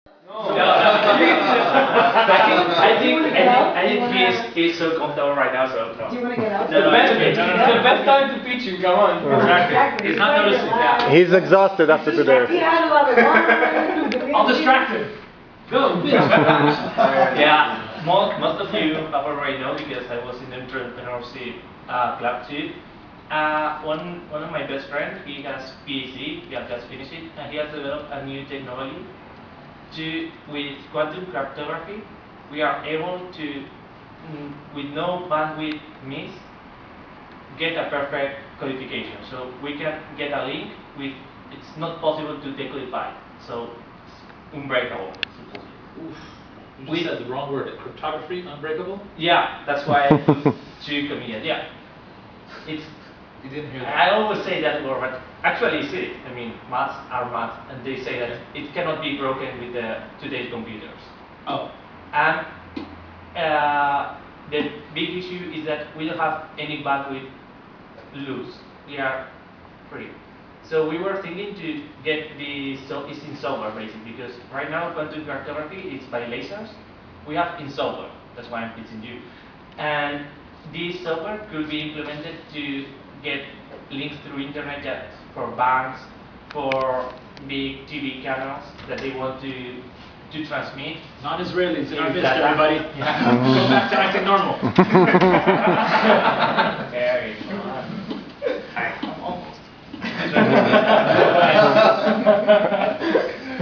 I think he's so comfortable right now, so no. Do you want to get up? No, it's okay. The best time to pitch you, come on. Exactly. He's not noticing. Yeah. He's exhausted after He today. had a lot of fun. I'll distract him. Go, pitch. Yeah, most of you have already know because I was in the entrepreneurship club too. One of my best friends, he has PhD, he has just finished it, and he has developed a new technology with quantum cryptography. We are able to, with no bandwidth miss, get a perfect codification. So we can get a link with, it's not possible to decodify, so it's unbreakable. Oof. You said the wrong word. Cryptography unbreakable? Yeah, that's why I put two comedians. Yeah, it's. You didn't hear that. I always say that word, but actually it's it. I mean, maths are math, and they say that it cannot be broken with today's computers. Oh. And the big issue is that we don't have any bandwidth loose. We are free. So we were thinking to get the it's in software basically, because right now quantum cryptography is by lasers. We have in software. That's why I'm pitching you. And this software could be implemented to get links through internet just for banks, for big TV channels that they want to transmit. Non-Israelis in our midst, Data. everybody. Yeah. Go back to acting normal. Very fun. I'm almost.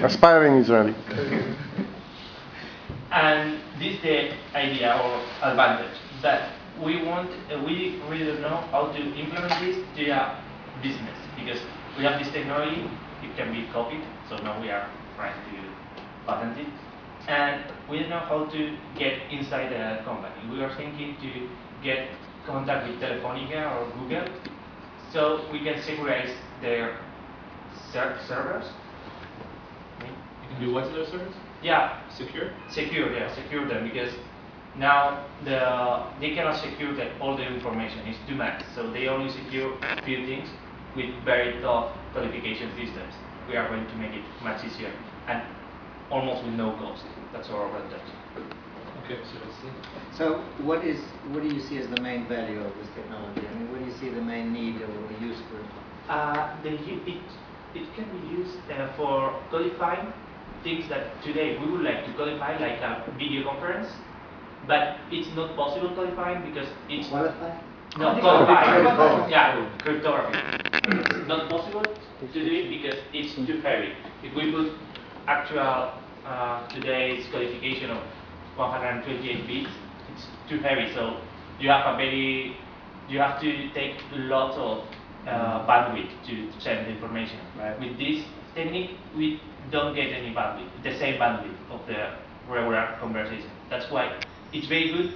Aspiring Israeli. And this is the idea or advantage that we really don't know how to implement this to a business, because we have this technology, it can be copied, so now we are trying to patent it, and we don't know how to get inside the company. We are thinking to get contact with Telefonica or Google, so we can securize their servers. You can do what to their servers? Yeah. Secure? Secure them, because now they cannot secure all the information. It's too much, so they only secure a few things with very tough codification systems. We are going to make it much easier and almost with no cost. That's our advantage. Okay, so let's see. So what do you see as the main value of this technology? I mean, what do you see the main need or use for it? It can be used for codifying things that today we would like to codify, like a video conference, but it's not possible codifying because it's Qualify? not codifying. Yeah, cryptography. It's not possible to do it because it's too heavy. If we put actual today's codification of 128 bits, it's too heavy. So you have to take lots of bandwidth to send the information. Right. With this technique, we don't get any bandwidth, the same bandwidth of the regular conversation. That's why it's very good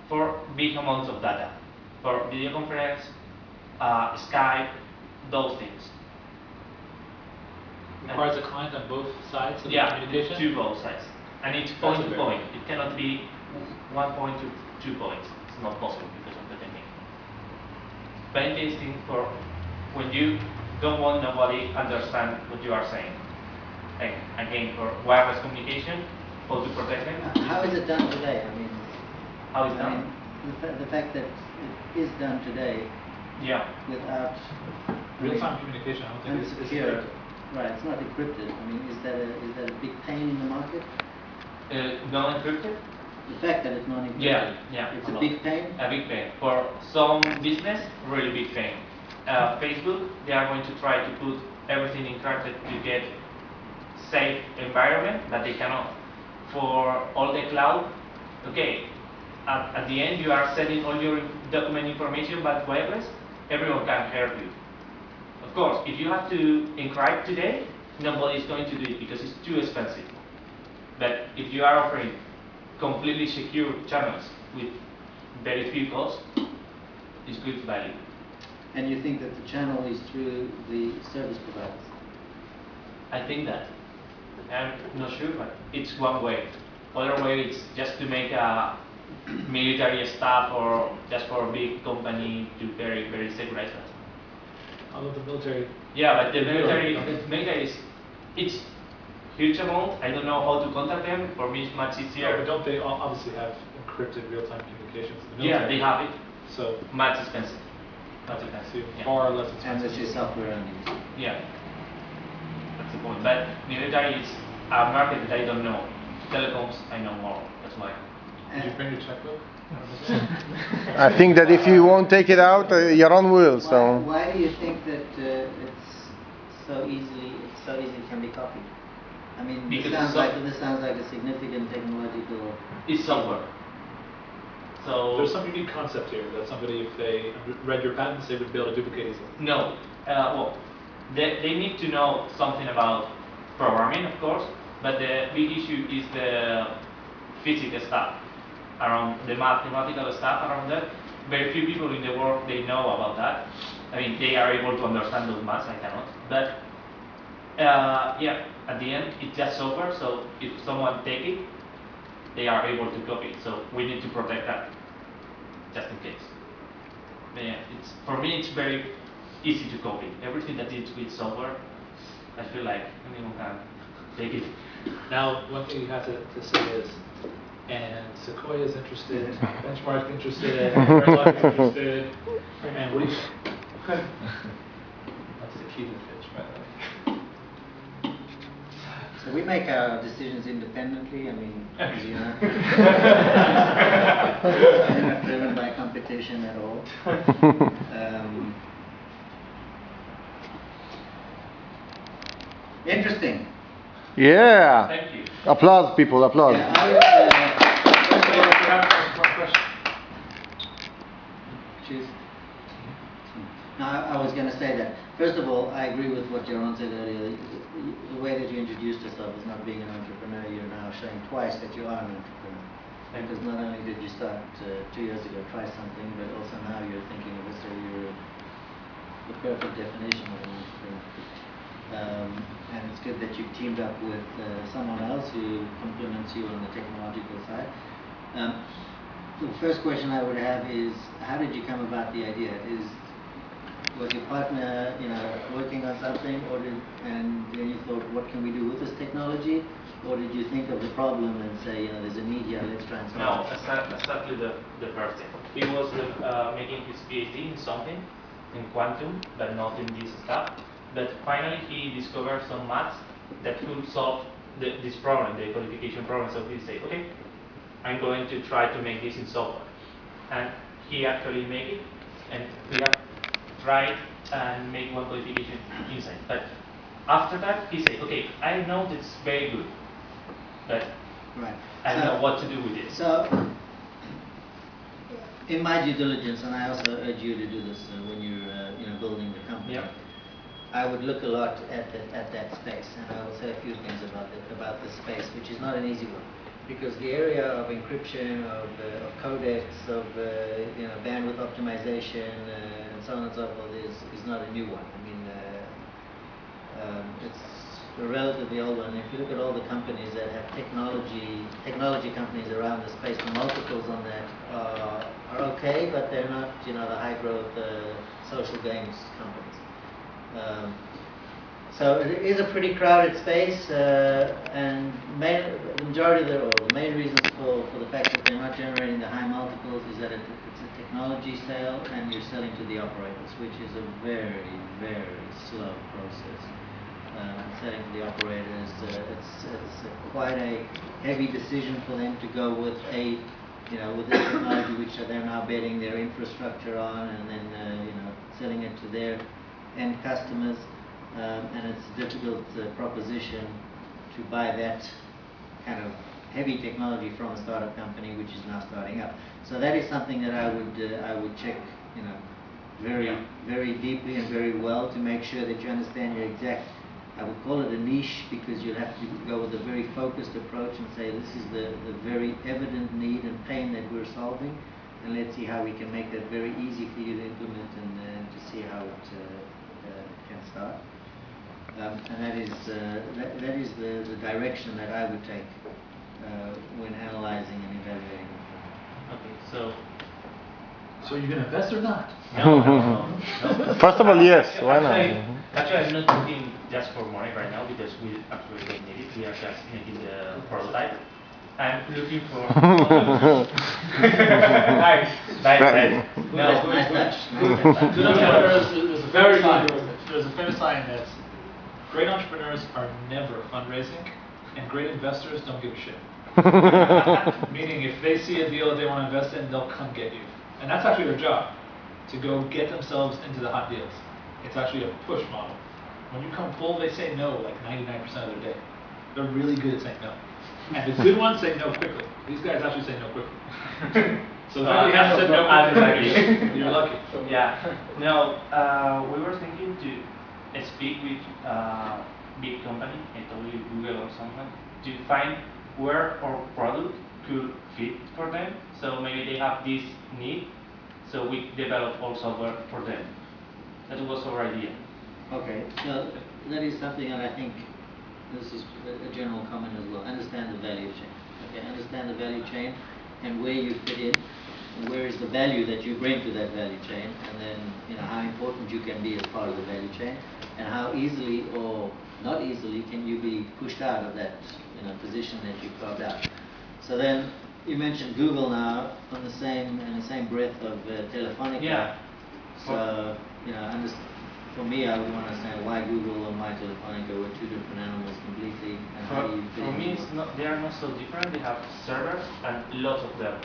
for big amounts of data, for video conference, Skype, those things. Requires a client on both sides of the Yeah, communication? to both sides. And it's point to point. It cannot be 1 point to 2 points. It's not possible because of the technique. Very interesting for when you don't want nobody understand what you are saying. Like, again, for wireless communication, how to protect them. How is it done today? I mean, How is I done? mean, the fact that it is done today Yeah. without Real-time communication, I don't think it's secure. Right, it's not encrypted. I mean, is that a big pain in the market? Non-encrypted? The fact that it's not encrypted. Yeah. It's a a lot. big pain. A big pain. For some business, really big pain. Facebook, they are going to try to put everything encrypted to get safe environment, but they cannot. For all the cloud, okay, at the end you are sending all your document information but wireless, everyone can help you. Of course, if you have to encrypt today, nobody is going to do it because it's too expensive. But if you are offering completely secure channels with very few costs, it's good value. And you think that the channel is through the service providers? I think that. I'm not sure, but it's one way. Other way, it's just to make a military staff or just for a big company to very, very securize that. Although the military... Yeah, but the Okay. military is, it's huge amount. I don't know how to contact them. For me, it's much Yeah, easier. but don't they obviously have encrypted real-time communications in the Yeah, military? they have it. So, Much expensive. Much expensive. so Yeah. far less And expensive. this is software only. Yeah. That's the point. But military is a market that I don't know. Telecoms, I know more. That's why. Did you bring your checkbook? I think that if you won't take it out, Yaron will. So Why do you think that it's so easy can be copied? I mean, Because this sounds like a significant technological. It's software. So There's some unique concept here that somebody, if they read your patents, they would be able to duplicate easily. no. Well, they need to know something about programming, of course, but the big issue is the physics stuff around the mathematical stuff around that. Very few people in the world they know about that. I mean, they are able to understand those maths. I cannot. But yeah, at the end, it's just software. So if someone take it, they are able to copy it. So we need to protect that, just in case. But yeah, it's for me it's very easy to copy. Everything that is with software, I feel like anyone can take it. Now, one thing you have to say is, and Sequoia is interested, Benchmark interested, Redlock is interested, and what do you think? That's the key to the pitch, by the way. So we make our decisions independently. I mean, as you know, we're not driven by competition at all. Interesting. yeah, Thank you. applause, people, applause. Yeah, Choose. Now, I was going to say that, first of all, I agree with what Yaron said earlier. The way that you introduced yourself as not being an entrepreneur, you're now showing twice that you are an entrepreneur. Because not only did you start 2 years ago, try something, but also now you're thinking of it, so you're the perfect definition of an entrepreneur. And it's good that you've teamed up with someone else who complements you on the technological side. The first question I would have is, how did you come about the idea? Was your partner, working on something, and then you thought, what can we do with this technology? Or did you think of the problem and say, there's a need here, let's try and solve it? No, exactly the first thing. He was making his PhD in something, in quantum, but not in this stuff. But finally he discovered some maths that could solve this problem, the codification problem. So he said, okay, I'm going to try to make this in software. And he actually made it, and we have tried and make one codification inside. But after that, he said, okay, I know that's very good, but Right. I don't know what to do with it. So, in my due diligence, and I also urge you to do this when you're building the company. Yep. I would look a lot at that space, and I will say a few things about the space, which is not an easy one, because the area of encryption, of codecs, of bandwidth optimization, and so on and so forth is not a new one. I mean, it's a relatively old one. If you look at all the companies that have technology companies around the space, the multiples on that are okay, but they're not the high growth social games companies. So it is a pretty crowded space, and the majority of the main reasons for the fact that they're not generating the high multiples is that it's a technology sale and you're selling to the operators, which is a very, very slow process. Selling to the operators, it's quite a heavy decision for them to go with with this technology which they're now betting their infrastructure on, and then selling it to their end customers, and it's a difficult proposition to buy that kind of heavy technology from a startup company which is now starting up. So that is something that I would check, very deeply and very well to make sure that you understand your exact. I would call it a niche, because you'll have to go with a very focused approach and say this is the very evident need and pain that we're solving, and let's see how we can make that very easy for you to implement and to see how it can start. And that is the direction that I would take when analyzing and evaluating. Okay, so So are you going to invest or not? No. First of all, yes, why not? Actually, I'm not looking just for money right now because we actually don't need it. We are just making the prototype. I'm looking for. Nice. No, Nice touch. Good entrepreneurs, there's a famous line. There's a famous line that's great entrepreneurs are never fundraising, and great investors don't give a shit. Meaning, if they see a deal that they want to invest in, they'll come get you. And that's actually their job, to go get themselves into the hot deals. It's actually a push model. When you come full, they say no like 99% of their day. They're really good at saying no. And the good ones say no quickly. These guys actually say no quickly. So if you haven't said no quickly, you're lucky. Yeah. No, we were thinking to speak with big company, probably Google or someone, to find where our product could fit for them. So maybe they have this need, so we develop all software for them. That was our idea. Okay, so that is something that I think this is a general comment as well. Understand the value chain. Okay, understand the value chain and where you fit in, and where is the value that you bring to that value chain, and then how important you can be as part of the value chain, and how easily or not easily can you be pushed out of that position that you carved out. So then you mentioned Google now in the same breath of Telefonica. Yeah. So for me, I would want to understand why Google and why Telefonica were two different animals completely, and how do you fit For in me, with they are not so different. They have servers and lots of them.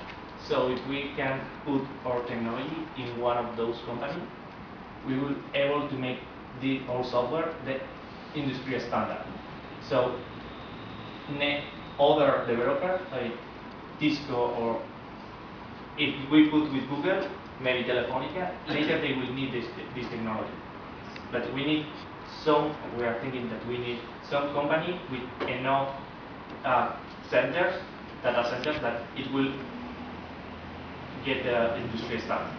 So if we can put our technology in one of those companies, we will able to make our software the industry standard. So other developers like Disco, or if we put with Google, maybe Telefonica, later they will need this technology. But we need we are thinking that we need some company with enough data centers, that it will get the industry started.